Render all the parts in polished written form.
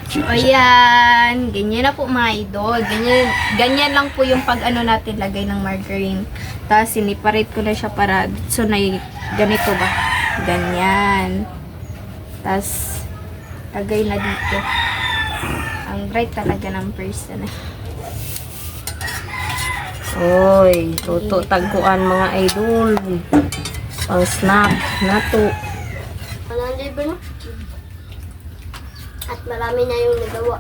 So, ayan. Ganyan na po mga idol. Ganyan lang po yung pag ano natin lagay ng margarine. Tapos, siniparate ko na siya para so na ganito ba? Ganyan. Tapos, lagay na dito. Ang bright talaga ng person eh. Oy, tuto tagkuan mga idol. Pang snack na to. Anong ba no? At marami na yung nagawa.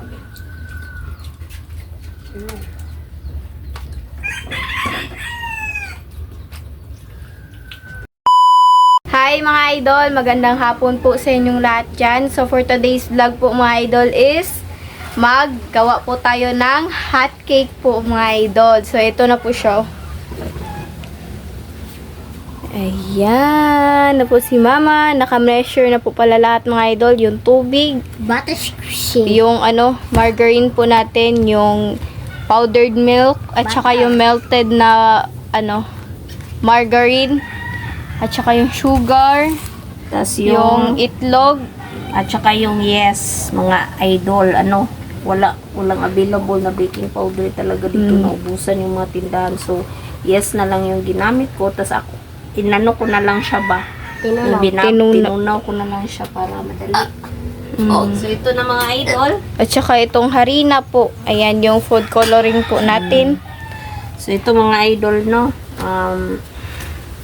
Hi mga idol! Magandang hapon po sa inyong lahat dyan. So for today's vlog po mga idol is maggawa po tayo ng hot cake po mga idol. So ito na po siya. Ayan na po si mama. Naka-measure na po pala lahat mga idol. Yung tubig. Butter squishy. Yung margarine po natin. Yung powdered milk. At saka yung melted na margarine. At saka yung sugar. Tas Yung itlog. at saka yung yes, mga idol, walang available na baking powder talaga dito, naubusan yung mga tindahan. So, yes na lang yung ginamit ko. Tas ako, inano ko na lang siya ba? Tinunaw. Tinunaw ko na lang siya para madali. So, ito na mga idol. At saka itong harina po. Ayan yung food coloring po natin. So, ito mga idol, no?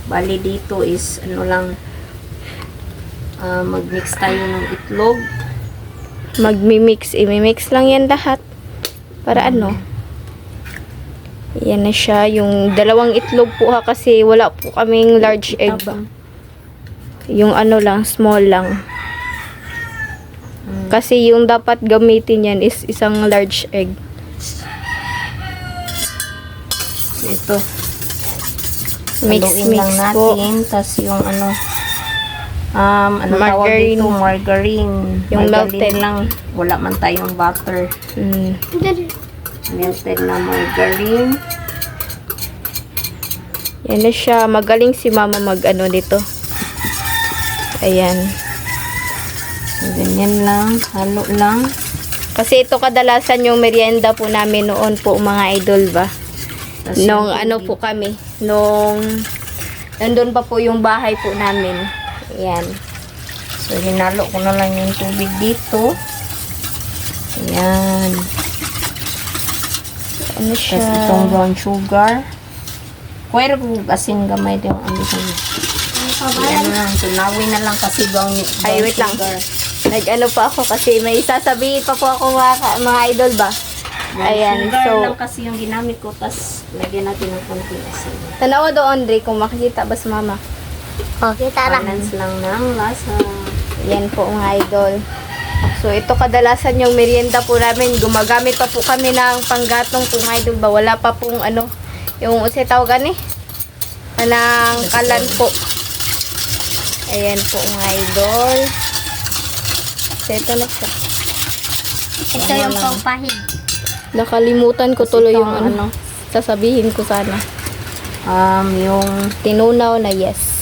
Bali dito is, mag-mix tayo ng itlog. Imimix lang yan lahat. Para Yan na siya. Yung dalawang itlog po ha, kasi wala po kaming large egg ba. Yung lang, small lang. Kasi yung dapat gamitin yan is isang large egg. So, ito. Mix lang po. natin. Tas yung tawag Margarine. dito? Margarine. Yung Margarine melted. lang. Wala man tayong butter. Melted na margarine. Yan na siya. Magaling si mama dito. Ayan. So, ganyan lang. Halo lang. Kasi ito kadalasan yung merienda po namin noon po mga idol ba. Tas Nung yung po kami. Nung nandun pa po yung bahay po namin. Ayan. So, hinalo ko na lang yung tubig dito. Ayan. Ano Tapos siya? itong brown sugar. Pwede ko asin gamay din ang Ayan lang. Tunawin na lang kasi brown Ay, wait lang. sugar. Pa ako kasi may sasabihin pa po ako mga idol ba. Brown Ayan. sugar So, lang kasi yung ginamit ko. Tapos, lagyan natin ng konting asin. tanawa doon, Andre, kung makikita ba si mama. Oh, kita lang. Balance lang ng lasa. Yan po mga idol. So, ito kadalasan yung merienda po namin. Gumagamit pa po kami ng panggatong po mga idol ba. Wala pa pong yung usay tawagan ng kalan po. Ayan po mga idol. So, ito na siya. Ito yung pangpahid. Nakalimutan ko tuloy yung Itong sasabihin ko sana. Yung Tinunaw na yes.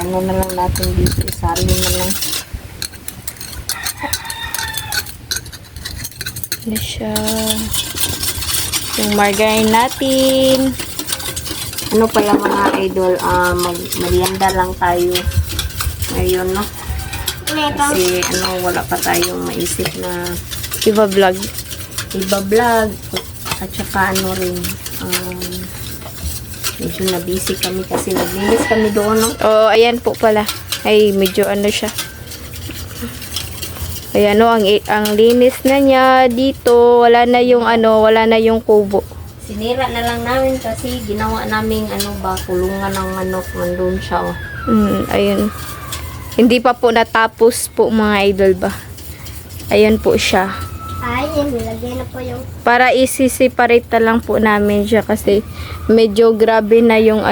ano na lang natin dito. Isalin na lang. Ano siya. Yung margarine natin. Ano pala mga idol, merienda lang tayo ngayon, no? Kasi wala pa tayong maisip na Iba vlog. iba-vlog at saka rin medyo na-busy kami kasi naglinis kami doon, no? Oh, ayan po pala. Ay, medyo siya. Ayan ang linis na niya dito. Wala na yung kubo. Sinira na lang namin kasi ginawa namin kulungan ng manok nandun siya, oh. Ayun. Hindi pa po natapos po mga idol ba. Ayan po siya. Ay, nilagyan na po yung... Para isi-separate na lang po namin siya kasi medyo grabe na yung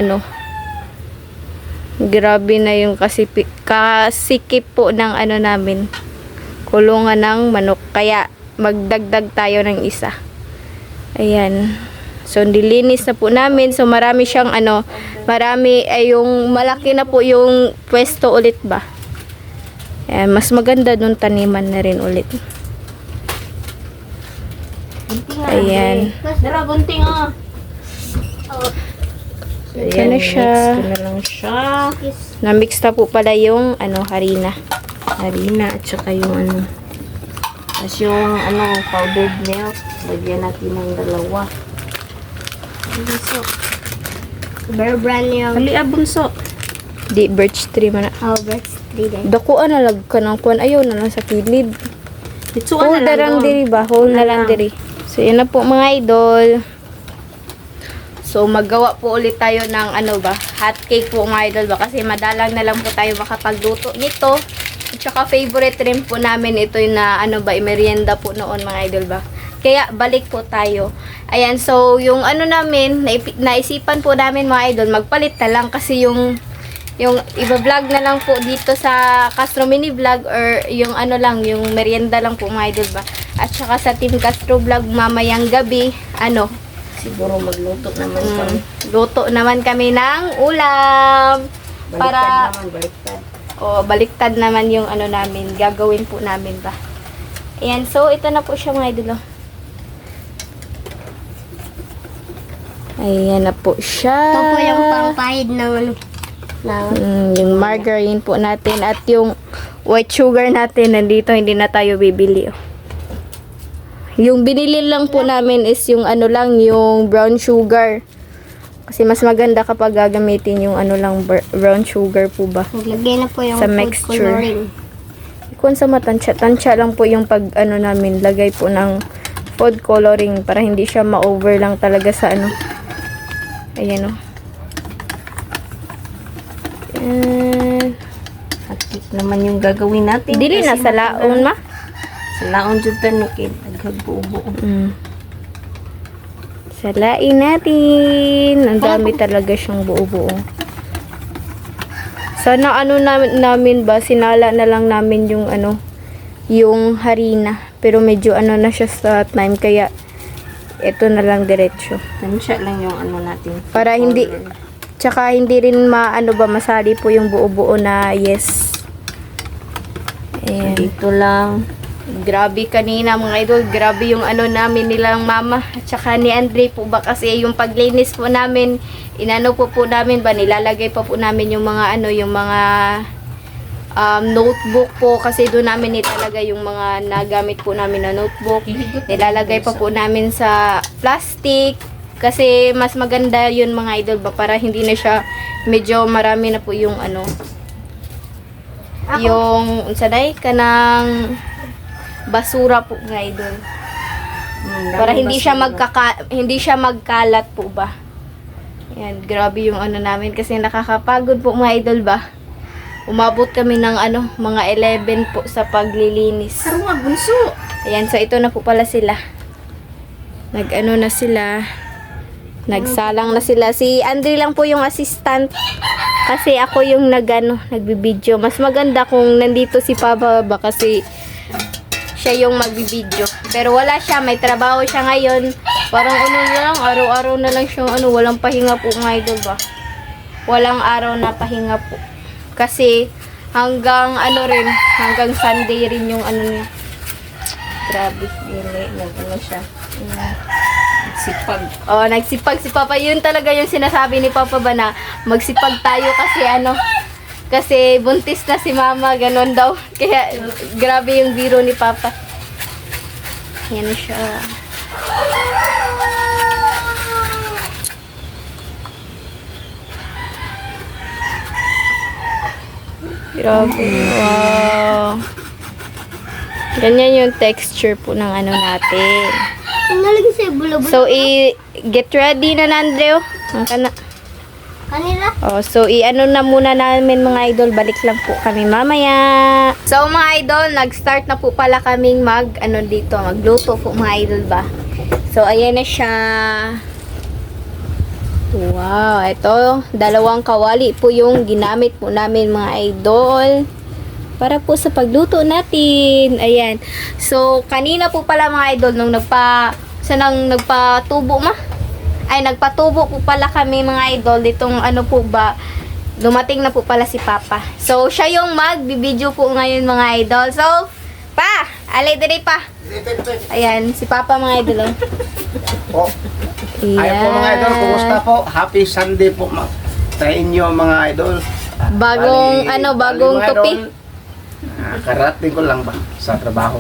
grabe na yung kasikip po ng namin. Kulungan ng manok. Kaya magdagdag tayo ng isa. Ayan. So, nilinis na po namin. So, marami siyang marami ay yung malaki na po yung pwesto ulit ba. Ayan, mas maganda nung taniman na rin ulit. Gunting nga. Ayan. Dara, gunting ah. Oh, So, Ito na siya. Mix ko na lang siya. yes. Na-mix na po pala yung harina. Harina at saka yung ano. Tapos yung powdered milk. Lagyan natin ng 2. Bunso. Bear brand yung Kali bunso. Di birch tree man na. Albert's 3 din. Dakuan na lag ka ng kuan. Ayaw na lang sa kilid. Pitsuan Hold na na lang doon. diri ba? Hold na lang diri. So, yan na po mga idol. So, maggawa po ulit tayo ng hot cake po mga idol ba? Kasi madalang na lang po tayo makapagluto nito. At saka favorite rin po namin ito yung na merienda po noon mga idol ba? Kaya balik po tayo. Ayan, so yung namin, naisipan po namin mga idol, magpalit na lang kasi yung iba-vlog na lang po dito sa Castro Mini Vlog or yung yung merienda lang po mga idol ba. At saka sa Team Castro Vlog mamayang gabi, Siguro magluto naman kami. luto naman kami ng ulam. Para, Baliktad. baliktad naman yung namin, gagawin po namin ba. Ayan, so ito na po siya mga idol. Ayan na po siya. Ito po yung pangpahid ng Yung margarine po natin at yung white sugar natin nandito, hindi na tayo bibili. Yung binili lang po namin is yung yung brown sugar. Kasi mas maganda kapag gagamitin yung brown sugar po ba. Naglagay na po yung Sa food mixture. coloring. Kung sa tansya lang po yung pag namin, lagay po ng food coloring para hindi siya ma-over lang talaga sa Ayan o. At naman yung gagawin natin. Dili na kasi sa laon ma. Sa laon dyan tayo kid. Naghagbuo-buo. Salain natin. Ang dami talaga siyang buo-buo. Sana namin ba, sinala na lang namin yung yung harina. Pero medyo na siya sa time, kaya ito na lang diretso. Tansya lang yung natin. Para hindi, tsaka hindi rin masali po yung buo-buo na yes. Ayan. Dito lang. Grabe kanina mga idol, grabe yung namin nilang mama at saka ni Andre po ba, kasi yung paglinis po namin, po namin ba, nilalagay pa po namin yung mga yung mga notebook po, kasi doon namin ilalagay yung mga nagamit po namin na notebook. Nilalagay pa po namin sa plastic kasi mas maganda yun mga idol ba, para hindi na siya medyo marami na po yung yung sanay kanang basura po mga idol. Para hindi siya magkalat po ba. Yan, grabe yung namin kasi nakakapagod po mga idol ba. Umabot kami ng mga 11 po sa paglilinis. Saro nga bunso. Ayan, so ito na po pala sila. Na sila. Nagsalang na sila. Si Andre lang po yung assistant. Kasi ako yung nagbibideo. Mas maganda kung nandito si Papa ba, kasi siya yung magbibideo. Pero wala siya, may trabaho siya ngayon. Parang lang, araw-araw na lang siya, walang pahinga po mga idol ba. Walang araw na pahinga po. Kasi hanggang hanggang Sunday rin yung niya. Grabe, Nag siya. Nagsipag. Oh, nagsipag si Papa. Yun talaga yung sinasabi ni Papa ba na magsipag tayo kasi kasi buntis na si Mama, ganon daw. Kaya grabe yung biro ni Papa. Yan siya. Grabe. Wow. Ganyan yung texture po ng natin. Ang nalagay sa bula-bula. So, get ready na Andreo. Kanila? So, na muna namin mga idol. Balik lang po kami mamaya. So, mga idol, nag-start na po pala kaming magluto po mga idol ba. So, ayan na siya. Wow, ito, 2 kawali po yung ginamit po namin mga idol. Para po sa pagluto natin. Ayan. So, kanina po pala mga idol, nung nagpatubo nagpatubo po pala kami mga idol. Ditong po ba, dumating na po pala si Papa. So, siya yung magbibideo po ngayon mga idol. So, Pa! Alay diri pa. Ayan, si Papa mga idol. Po. Ay po mga idol, kumusta po? Happy Sunday po sa inyo mga idol. Bagong, bagong mga tupi. idol, karating ko lang ba sa trabaho.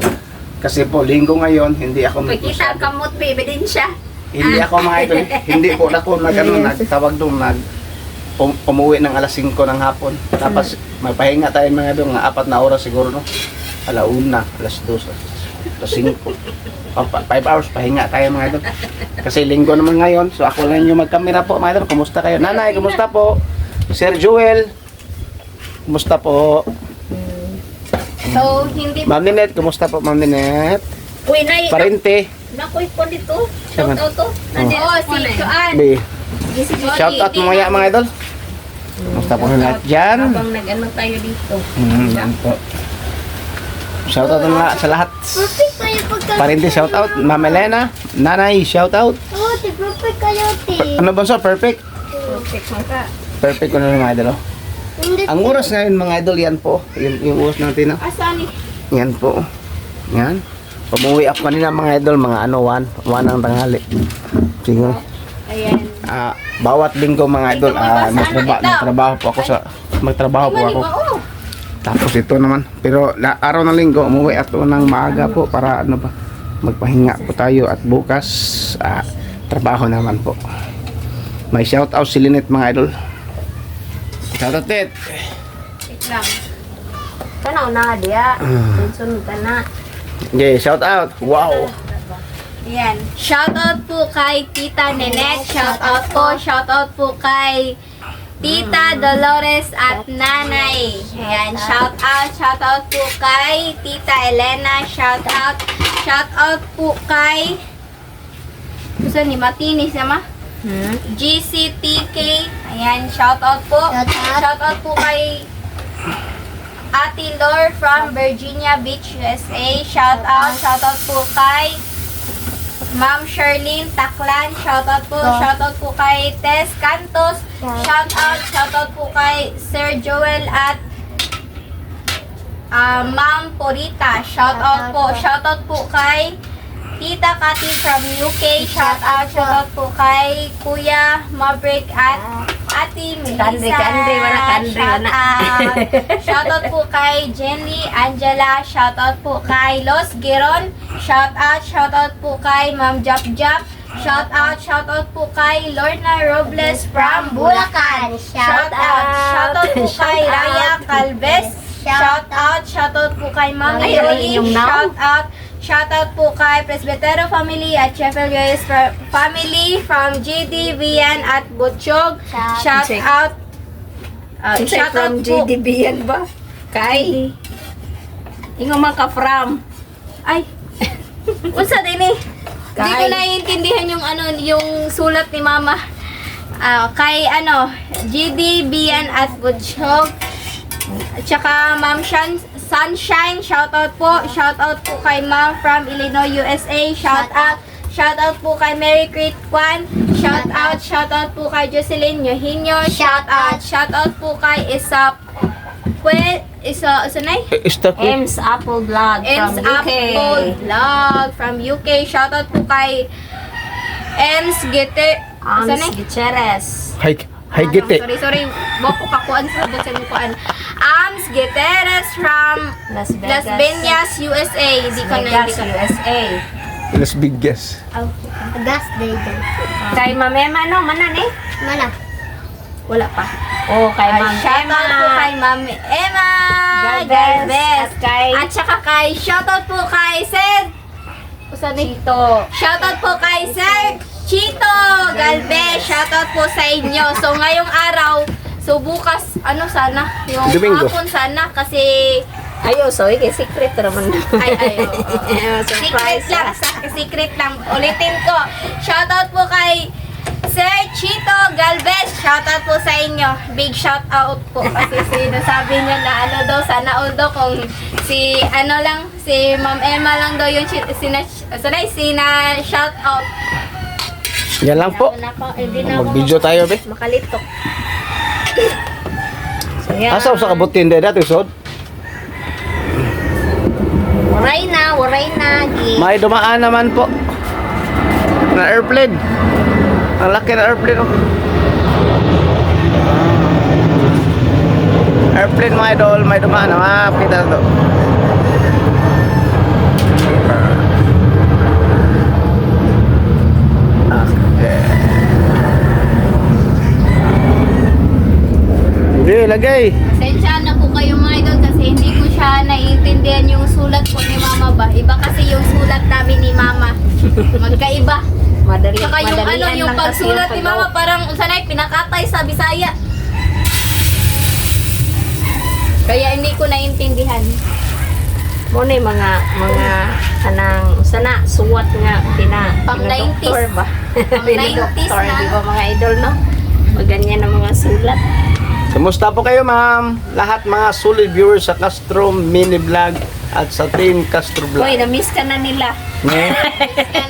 Kasi po, linggo ngayon, hindi ako Pagkita kamot, baby din siya. Hindi ako mga idol. Hindi po ako nagtawag doon, umuwi ng alas 5 ng hapon. Tapos magpahinga tayo mga idol, ng 4 na oras siguro, no? Alauna, alas 2, alas 5. 5 hours, pahinga tayo mga idol. Kasi linggo naman ngayon, so ako lang yung magkamera po mga idol. Kumusta kayo? Nanay, kumusta po? Sir Joel, kumusta po? So, hindi Ma'am Ninette, kumusta po Ma'am Ninette? Uy, nay. Parente. Nakuy po dito. Shout Saman. out to. Nandiyan Oo, ako si na eh. Kuan. Be. Si Jody. Shout out mga idol. Kumusta po na lahat dyan? Habang nag-ano tayo dito. Yan po. Shout out na sa lahat. Perfect kayo pagka... Parente, shout out. Ma'am Elena, Nanay, shout out. Oo, ti perfect kayo, ti. Ano ba sa perfect? Perfect man ka. Perfect ko na mga idol. Oh. Hindi. Ang oras ngayon mga idol, yan po. Yung oras natin. Oh. Asan eh? Yan po. Yan. Umuwi ako kanina mga idol, mga 1 ang tanghali. Siguro. Ayan. Bawat linggo mga idol, magtrabaho po ako Oo. Tapos ito naman, pero araw ng linggo umuwi ako ng maaga po para magpahinga po tayo at bukas trabaho naman po. May shout out si Lynette mga idol. Shout out Tet. Wait lang. Kanaw na diya. Sunod ka na. Okay, shout out. Wow. Ayan. Shoutout po kay Tita Nenette. Shoutout po kay Tita Dolores at Nanay. Ayan. Shoutout po kay Tita Elena. Shoutout po kay gusto ni Matinis naman. GCTK. Ayan. Shoutout po. Shoutout po kay Ate Lore from Virginia Beach, USA. Shoutout po kay Ma'am Sherlyn Taclan. Shoutout po kay Tess Cantos. Shoutout po kay Sir Joel at Ma'am Porita. Shoutout po kay Tita Cathy from UK. Shoutout po kay Kuya Maverick at Ate Melissa. Wala. Shoutout po kay Jenny Angela. Shoutout po kay Los Giron. Shoutout po kay Ma'am Jap. Shoutout po kay Lorna Robles from Bulacan. Shoutout po kay Raya Calves. Shoutout po kay Ma'am Yoli. Shoutout po kay Presbytero family at Sheffield US family from GD, Vian at Butchog. Shoutout From po. GDB yan ba? Kay. Ingo man ka from. Ay. Unsa din eh? Hindi ko Kay. naiintindihan yung sulat ni Mama. Kay GD, Vian at Butchog. Tsaka Ma'am Sunshine, shoutout po kay Ma'am from Illinois, USA. Shoutout po kay Mary Crit Kwan. Shoutout po kay Jocelyn Yohinyo. Shoutout po kay Ems Apple Vlog from UK. Apple Vlog from UK. Shoutout po kay Ems Gutierrez. Hi Gite. Sorry. Boko kakuan sa buksan mo kuan. Ams Gutierrez from Las Las Vegas, USA. Hindi ko na USA. Las Bigas. Gas day dyan. Kay Mamema manan eh. Mana? Wala pa. Oh, kay Ma'am Shoutout po kay Ma'am Emma Galvez. At saka kay shoutout po kay Sir Chito. Shoutout po kay Sir Chito Galvez. Shoutout po sa inyo. So ngayong araw, so bukas sana yung Domingo. hapon sana kasi Ayo, so secret naman. Secret lang. Ulitin ko. Shoutout po kay Sir Chito Galvez. Shoutout po sa inyo. Big shoutout po. Kasi sinasabi niya na sana all daw kung si Ma'am Emma lang daw yung sina shoutout. Yan lang po. Hindi na ako Mag-video tayo be. makalitok. So, yan. Asa sa kabutin dito sod? Waray na. May dumaan naman po na airplane. Ang laki na airplane, oh. Airplane, mga idol, may dumaan na. Kita na to. Okay. Hindi, lagay. Pasensya na po kayo mga idol kasi hindi ko siya naiintindihan yung sulat po ni Mama ba. Iba kasi yung sulat namin ni Mama. Magkaiba. Saka yung ano, yung pagsulat ni Mama parang sanay pinakatay sa Bisaya. Kaya hindi ko naiintindihan. Muna yung mga kanang sana suwat nga Pang pinadoktor 90s. ba? Pang 90s Pinadoktor, na. di ba mga idol, no? Maganyan ang mga sulat. Kumusta po kayo, ma'am? Lahat mga solid viewers sa Castro Mini Vlog at sa Team Castro Vlog. Uy, na-miss ka na nila. Ne?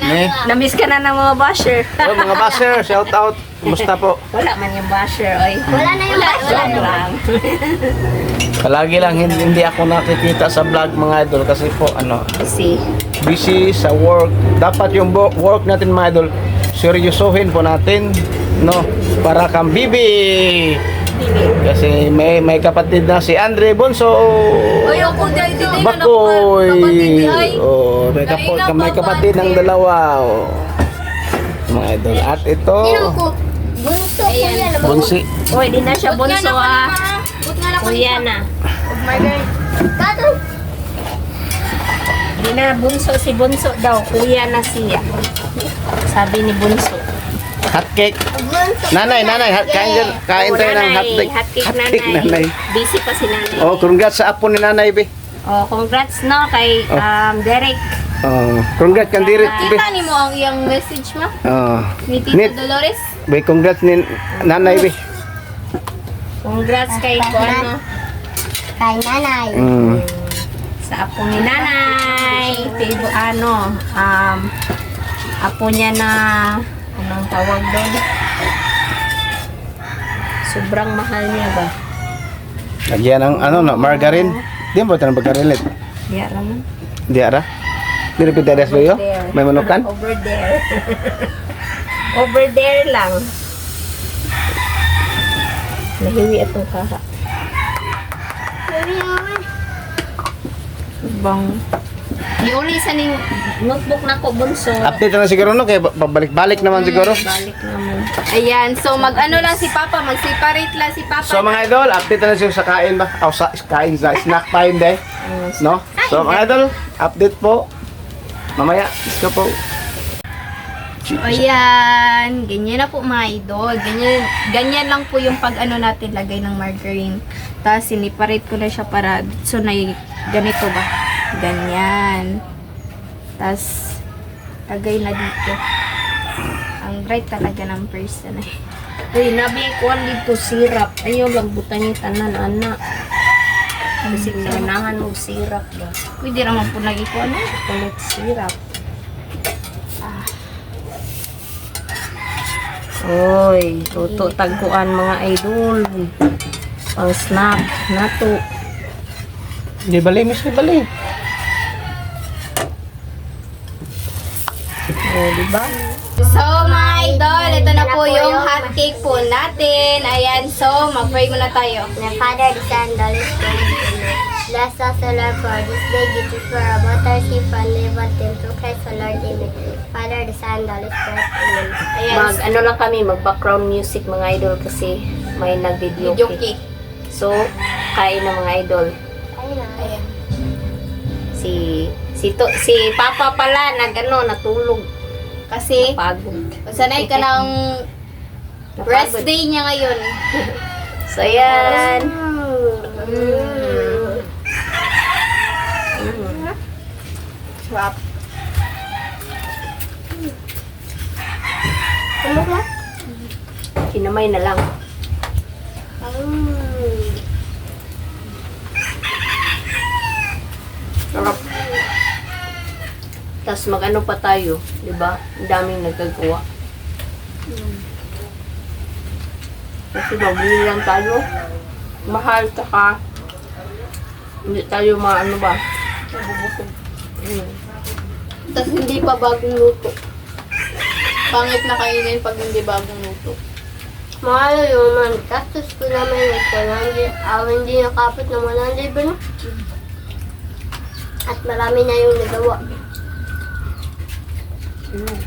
Ne? Na-miss ka na ng mga basher. Oh, mga baser, shout out. Kumusta po? Wala man yung basher, oy. Wala na yung Wala Joke na. lang. Palagi lang hindi ako nakikita sa vlog, mga idol, kasi po Kasi, busy sa work. Dapat yung work natin, mga idol, seryosohin po natin, no? Para kang bibi. Kasi may kapatid na si Andre Bonso. Oy, ako dahil dito Bakoy. kapatid ni Ay. Oh, may kapatid ng dalawa. Oh. Mga idol. At ito, Sino ko? Bunso ko yan. Bonsi. uy, di na siya bunso ah. But nga na ko Kuya na. Oh my God. Kato. Di na bunso si bunso daw. Kuya na siya. Sabi ni bunso. Hot cake. Bunso. Nanay, kain tayo ng hot cake. Hot cake, nanay. Busy pa si nanay. Oh, congrats sa apo ni nanay, be. Oh, congrats no kay Derek. Oh, congrats kan diri, be. Kita ni mo ang iyang message mo? Oh. Ni Tito Nit, Dolores? be, congrats ni nanay, be. Congrats kay ano Kay nanay. sa apo ni nanay. Tibo apo niya na anong tawag doon? Sobrang mahal niya ba? Lagyan ng margarine. Di mo ito ng margarine. Di raman. Di ara. Di na pitadas ba yun? May manukan? Over there. Over there lang. Nahiwi atong kara. Bang. Iuli sa ning Notebook na ko bunso. Update na siguro, no? Kaya pabalik-balik naman siguro. Balik naman. Ayan, so mag-ano lang si Papa, mag-separate lang si Papa. So mga idol, update na siya sa kain ba? O sa kain, sa snack time day. No? So mga idol, update po. Mamaya, let's go po. Ayan, ganyan na po mga idol. Ganyan lang po yung pag-ano natin, lagay ng margarine. Tapos siniparate ko na siya para, so na ganito ba? Ganyan. Tapos, lagay na dito. Ang bright talaga ng person eh. Uy, nabi ko dito sirap. Ayaw lang butang yung tanan, anak. Kasi kailangan mo sirap ba? Pwede naman po lagi ko ano. Kulit sirap. Uy, tuto tagkuan mga idol. Pang snack, nato. Di bali, miss, di bali. O, diba? So mga idol, ito na po yung hot cake po natin. Ayan, so mag-pray muna tayo. Na Father, the Son, the Holy Spirit. Bless us, O Lord, for this day. Give us for our water, sheep, and live until through Christ, O Lord, amen. Father, the Son, the Holy Spirit, amen. Ayan, Ano lang kami, mag-background music mga idol kasi may nag-video video cake. cake. So, kain na mga idol. Ayun na. Ayan. Si Papa pala natulog. Kasi, Pagod. sanay ka ng rest Napagod. day niya ngayon. So, ayan. Swap. Kinamay na lang. Sarap. Tapos mag-ano pa tayo, di ba? Ang daming nagkagawa. Kasi mabili lang tayo. Mahal, tsaka hindi tayo maano ba? Mabubusog. Mm. Tapos hindi pa bagong luto. Pangit na kainin pag hindi bagong luto. Mahal yung man. Gastos ko naman yung 100. Hindi nakapot ng 100 ba no? At marami na yung nagawa. Mm.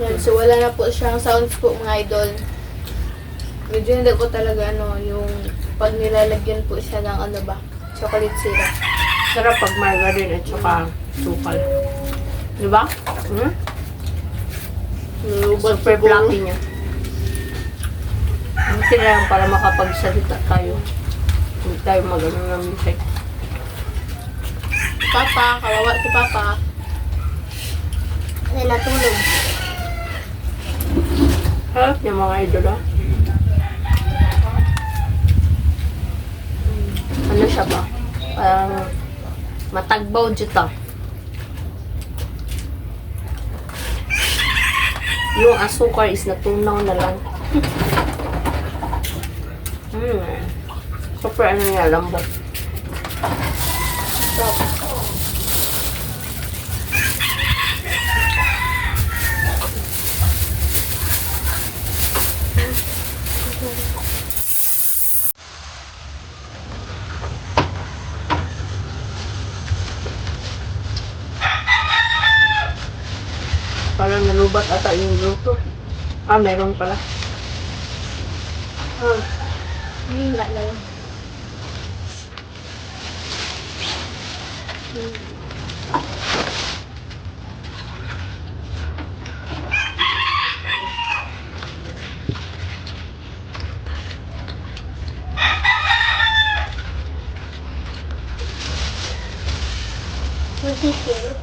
Yan, so wala na po siyang sounds po mga idol. Medyo hindi ko talaga yung pag nilalagyan po siya ng chocolate syrup. Sarap pag margarine at saka sukal. Di ba? Mm? Super fluffy niya. Ang kailangan para makapagsalita tayo. Hindi tayo mag-ano ng music. Papa, kawawa si Papa. Kasi natulog. Harap niya mga idol, ah. Ano siya ba? Parang matagbaw dito. Yung asukar is natunaw na lang. Super ano niya, lambot. Parang nalubat ata yung luto. Ah, meron pala. Wala lang. Masisiro.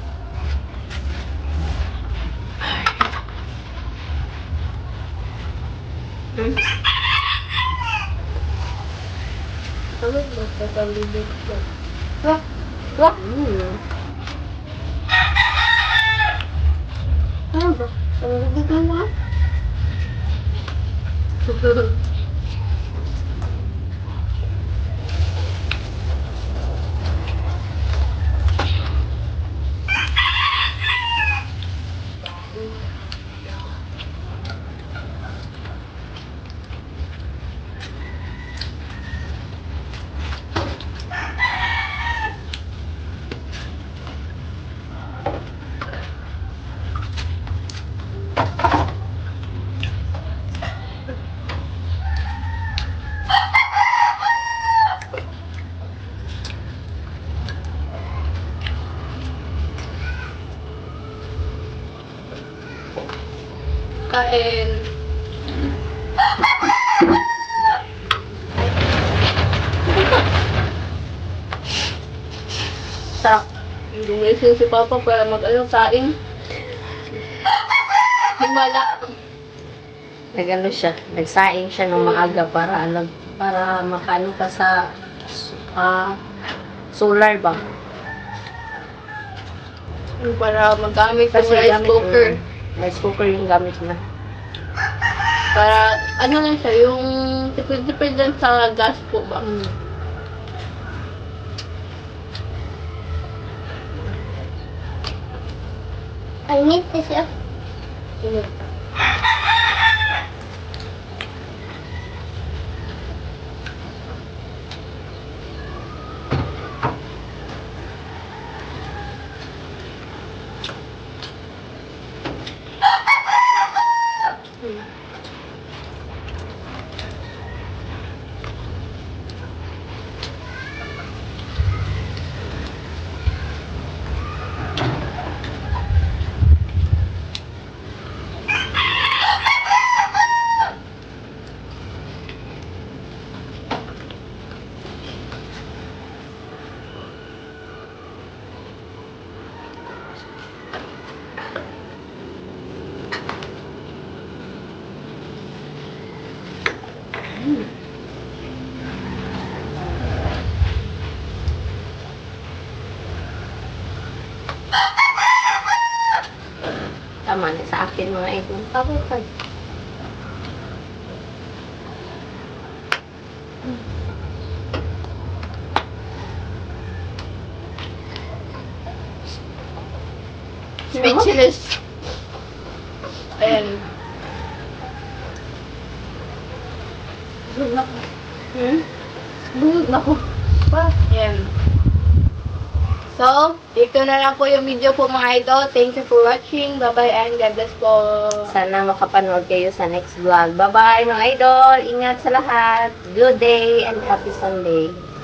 Ano ba kakalibig ko? Ano ba? Kalibig mo ba? Kain. Sarap. Gumising si Papa para kain. Himala. Nag-ano siya, nagsaing siya ng maaga para makaano ka sa solar ba? Para magamit yung Kasi rice gamit cooker. rice cooker yung gamit na. Para, lang siya, yung tipid-tipid lang sa gas po ba? Ay, ngit na siya. Tama na sa akin mga idol. Ako pa. Speechless. Ayan. Bulog na ko. Ayan. So, dito na lang po yung video po mga idol. Thank you for watching. Bye-bye and God bless po. Sana makapanood kayo sa next vlog. Bye-bye mga idol. Ingat sa lahat. Good day and happy Sunday.